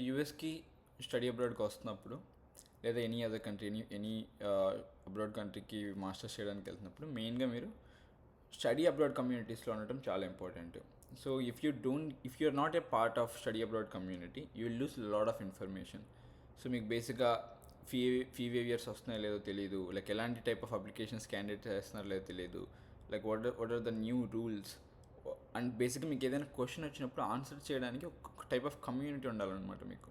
యూఎస్కి study అబ్రాడ్కి వస్తున్నప్పుడు లేదా any other country any abroad కంట్రీకి మాస్టర్స్ చేయడానికి వెళ్తున్నప్పుడు మెయిన్గా మీరు స్టడీ అబ్రాడ్ కమ్యూనిటీస్లో ఉండటం చాలా important. So if you are not a part of study abroad community you will lose lot of information. So మీకు బేసిక్గా ఫీ వేవియర్స్ వస్తున్నాయో లేదో తెలియదు, లైక్ ఎలాంటి టైప్ ఆఫ్ అప్లికేషన్స్ క్యాండిడేట్ చేస్తున్నారో లేదో తెలియదు, like what are the new rules. And బేసిక్గా మీకు ఏదైనా క్వశ్చన్ వచ్చినప్పుడు ఆన్సర్ చేయడానికి ఒక టైప్ ఆఫ్ కమ్యూనిటీ ఉండాలన్నమాట మీకు.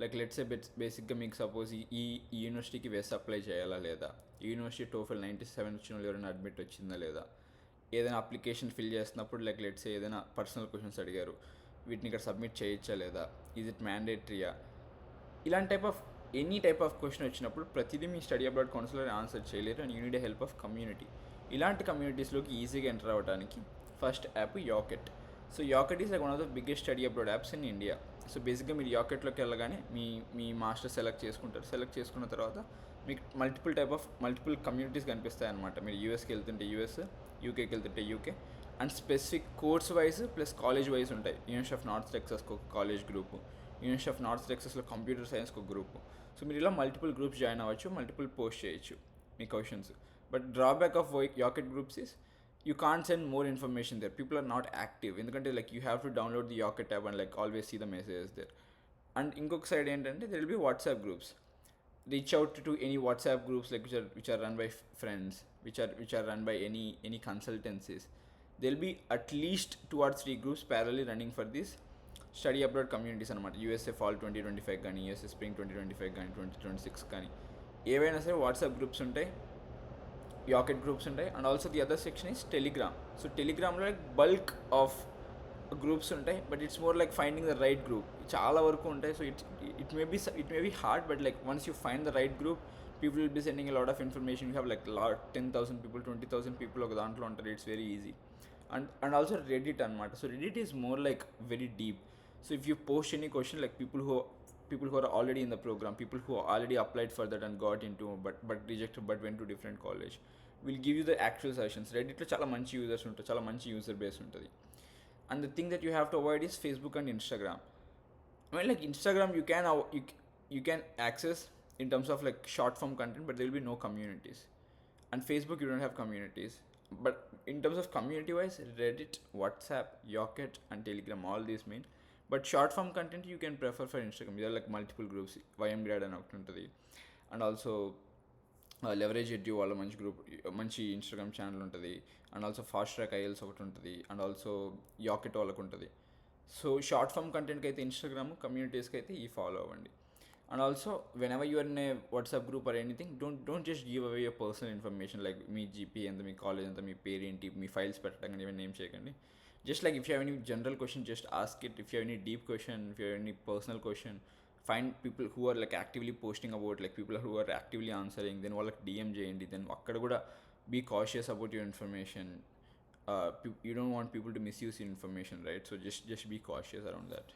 లైక్ లెట్స్ బేసిక్గా మీకు సపోజ్ ఈ యూనివర్సిటీకి వెస్ అప్లై చేయాలా లేదా, ఈ యూనివర్సిటీ టోఫెల్ 97 వచ్చిన వాళ్ళు ఎవరైనా అడ్మిట్ వచ్చిందా లేదా, ఏదైనా అప్లికేషన్ ఫిల్ చేస్తున్నప్పుడు లైక్ లెట్స్ ఏదైనా పర్సనల్ క్వశ్చన్స్ అడిగారు, వీటిని ఇక్కడ సబ్మిట్ చేయొచ్చా లేదా, ఈజ్ ఇట్ మ్యాండేటరీయా, ఇలాంటి ఎనీ టైప్ ఆఫ్ క్వశ్చన్ వచ్చినప్పుడు ప్రతిదీ మీ స్టడీ అబ్రాడ్ కౌన్సిలర్ ఆన్సర్ చేయలేరు and you need help of community. ఇలాంటి కమ్యూనిటీస్లోకి ఈజీగా ఎంటర్ అవ్వడానికి first app యాకెట్. So యాకెట్ is like one of the biggest study abroad apps in India. So బేసిక్గా మీరు యాకెట్లోకి వెళ్ళగానే మీ మాస్టర్ సెలెక్ట్ చేసుకుంటారు. సెలెక్ట్ చేసుకున్న తర్వాత మీకు మల్టిపుల్ కమ్యూనిటీస్ కనిపిస్తాయి అనమాట. మీరు యూఎస్కి వెళ్తుంటే యూఎస్, యూకేకి వెళ్తుంటే UK, and specific course wise plus college wise ఉంటాయి. యూనివర్సిటీ ఆఫ్ నార్త్ టెక్సాస్కి ఒక college group, university of North టెక్సాస్లో కంప్యూటర్ సైన్స్కి ఒక గ్రూపు. సో మీరు ఇలా మల్టిపుల్ గ్రూప్స్ జాయిన్ అవ్వచ్చు, మల్టిపుల్ పోస్ట్ చేయొచ్చు మీ questions. But drawback of Yocket groups is you can't send more information there. People are not active ఎందుకంటే like you have to download the Yocket app and like always see the messages there. And ఇంకొక side ఏంటంటే there will be WhatsApp groups. Reach out to any WhatsApp groups like which are run by friends, which are run by any consultancies. There will be at least 2 or 3 groups parallelly running for this study abroad communities అనమాట. USA fall 2025 కానీ, USA spring 2025 కానీ, 2026 కానీ, ఏవైనా సరే WhatsApp groups ఉంటాయి, Yocket groups ఉంటాయి. And also the other section is Telegram. So టెలిగ్రామ్లో like bulk of groups ఉంటాయి, but it's more like finding the right group. చాలా వరకు ఉంటాయి. So it may be hard, but like once you find the right group people will be sending a lot of information. You have like 10,000 people, 20,000 people ఒక దాంట్లో ఉంటారు. It's very easy. And also Reddit అనమాట. So Reddit is more like very deep. So if you post any question like people who are already in the program, people who already applied for that and got into but rejected but went to different college, will give you the actual suggestions. Redditలో చాలా మంచి users ఉంటారు, చాలా మంచి user base ఉంటుంది. And the thing that you have to avoid is Facebook and Instagram. I mean like Instagram you can access in terms of like short form content, but there will be no communities. And Facebook you don't have communities. But in terms of community wise, Reddit, WhatsApp, Yocket and Telegram, all these mean. But short form content you can prefer for Instagram. There are like multiple groups, YMgrad అని ఒకటి ఉంటుంది. And also leverage edu వాళ్ళ మంచి group, మంచి Instagram channel ఉంటుంది. And also fast track IELTS ఒకటి ఉంటుంది. And also యాకెట్ వాళ్ళకు ఉంటుంది. సో షార్ట్ ఫామ్ కంటెంట్కి అయితే ఇన్స్టాగ్రామ్, కమ్యూనిటీస్కి అయితే ఈ ఫాలో అవ్వండి. And also whenever you're in a WhatsApp group or anything, don't just give away your personal information like మీ GP ఎంత, మీ కాలేజ్ ఎంత, మీ పేరేంటి, మీ ఫైల్స్ పెట్టడం కానీ ఇవన్నీ ఏం చేయకండి. Just like if you have any general question, just ask it. If you have any deep question, if you have any personal question, find people who are like actively posting about, like people who are actively answering, then వాళ్ళకి DM చేయండి. Then అక్కడ కూడా be cautious about your information. You don't want people to misuse your information, right? So just be cautious around that.